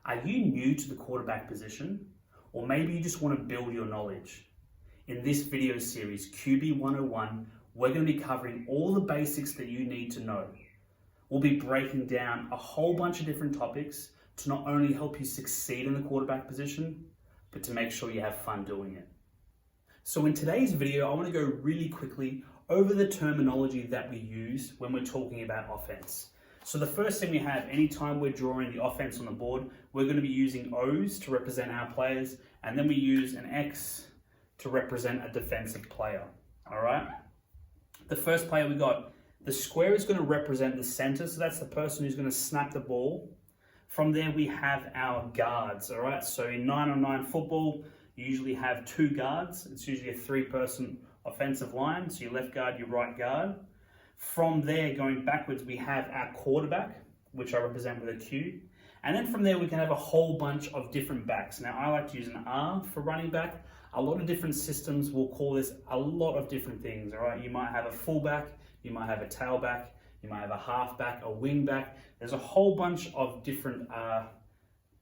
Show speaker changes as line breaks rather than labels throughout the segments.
Are you new to the quarterback position? Or maybe you just want to build your knowledge? In this video series, QB101, we're going to be covering all the basics that you need to know. We'll be breaking down a whole bunch of different topics to not only help you succeed in the quarterback position, but to make sure you have fun doing it. So in today's video, I want to go really quickly over the terminology that we use when we're talking about offense. So the first thing we have, anytime we're drawing the offense on the board, we're going to be using O's to represent our players, and then we use an X to represent a defensive player, all right? The first player we got, the square is going to represent the center, so that's the person who's going to snap the ball. From there, we have our guards, all right? So in 9-on-9 football, you usually have two guards. It's usually a three-person offensive line, so your left guard, your right guard. From there, going backwards, we have our quarterback, which I represent with a Q. And then from there, we can have a whole bunch of different backs. Now, I like to use an R for running back. A lot of different systems will call this a lot of different things, all right? You might have a fullback, you might have a tailback, you might have a halfback, a wingback. There's a whole bunch of different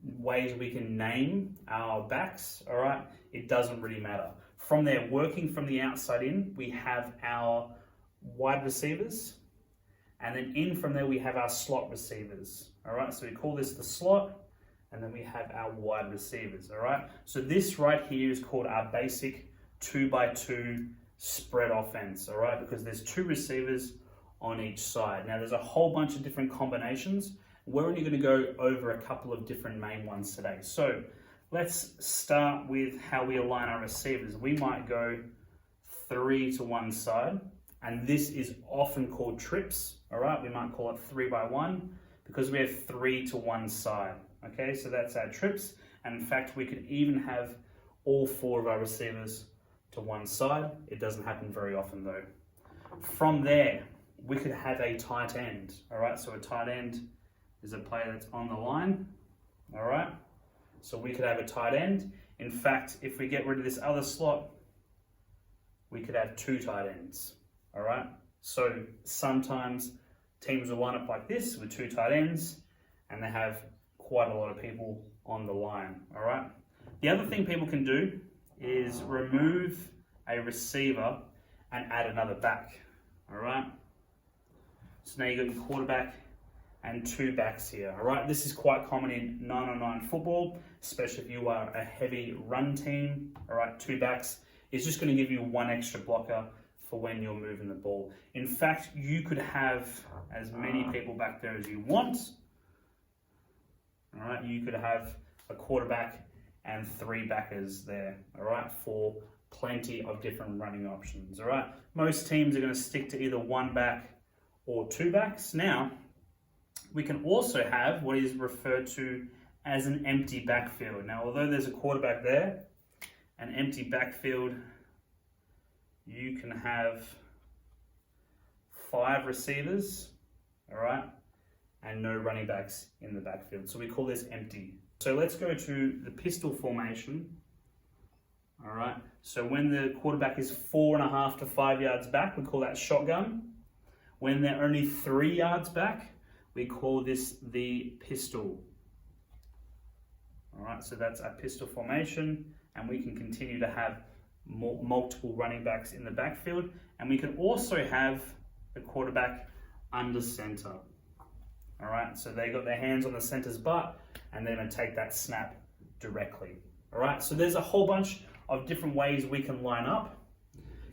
ways we can name our backs, all right? It doesn't really matter. From there, working from the outside in, we have our wide receivers, and then in from there we have our slot receivers, all right? So we call this the slot, and then we have our wide receivers, all right? So this right here is called our basic 2x2 spread offense, all right? Because there's two receivers on each side. Now there's a whole bunch of different combinations. We're only going to go over a couple of different main ones today. So let's start with how we align our receivers. We might go 3 to one side, and this is often called trips, all right? We might call it 3x1 because we have 3 to one side, okay? So that's our trips, and in fact, we could even have all 4 of our receivers to one side. It doesn't happen very often though. From there, we could have a tight end, all right? So a tight end is a player that's on the line, all right? So we could have a tight end. In fact, if we get rid of this other slot, we could have 2 tight ends. All right, so sometimes teams will line up like this with 2 tight ends, and they have quite a lot of people on the line, all right? The other thing people can do is remove a receiver and add another back, all right? So now you've got your quarterback and 2 backs here, all right? This is quite common in 9-on-9 football, especially if you are a heavy run team, all right? 2 backs is just gonna give you 1 extra blocker for when you're moving the ball. In fact, you could have as many people back there as you want. All right, you could have a quarterback and 3 backers there, all right, for plenty of different running options, all right? Most teams are gonna stick to either 1 back or 2 backs. Now, we can also have what is referred to as an empty backfield. Now, although there's a quarterback there, an empty backfield, you can have 5 receivers, all right, and no running backs in the backfield. So we call this empty. So let's go to the pistol formation, all right? So when the quarterback is 4.5 to 5 yards back, we call that shotgun. When they're only 3 yards back, we call this the pistol. All right, so that's our pistol formation, and we can continue to have multiple running backs in the backfield, and we can also have the quarterback under center. All right, so they got their hands on the center's butt, and they're going to take that snap directly. All right, so there's a whole bunch of different ways we can line up.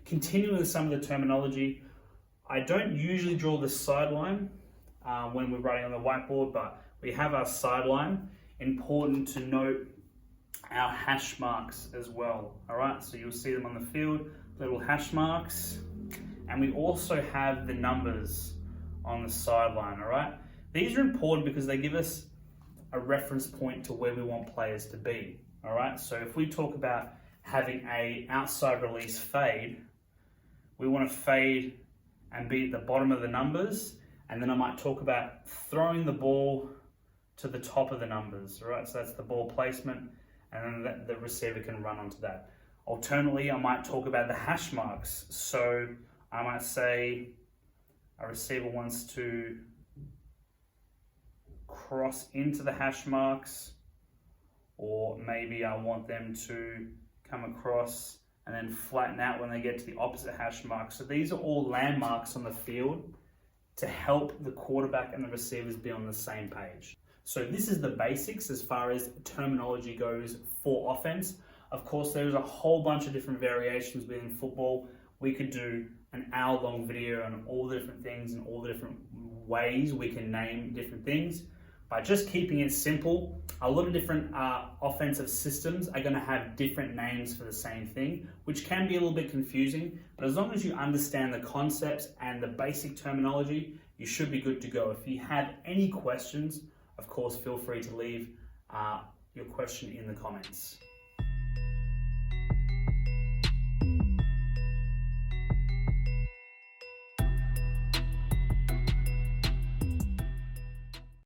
Continuing with some of the terminology, I don't usually draw the sideline when we're writing on the whiteboard, but we have our sideline. Important to note our hash marks as well, all right? So you'll see them on the field, little hash marks, and we also have the numbers on the sideline, all right? These are important because they give us a reference point to where we want players to be, all right? So if we talk about having a outside release fade, we want to fade and be at the bottom of the numbers, and then I might talk about throwing the ball to the top of the numbers, all right? So that's the ball placement, and then the receiver can run onto that. Alternately, I might talk about the hash marks. So I might say a receiver wants to cross into the hash marks or maybe I want them to come across and then flatten out when they get to the opposite hash mark. So these are all landmarks on the field to help the quarterback and the receivers be on the same page. So this is the basics as far as terminology goes for offense. Of course, there's a whole bunch of different variations within football. We could do an hour-long video on all the different things and all the different ways we can name different things. By just keeping it simple, a lot of different offensive systems are going to have different names for the same thing, which can be a little bit confusing, but as long as you understand the concepts and the basic terminology, you should be good to go. If you have any questions, of course, feel free to leave your question in the comments.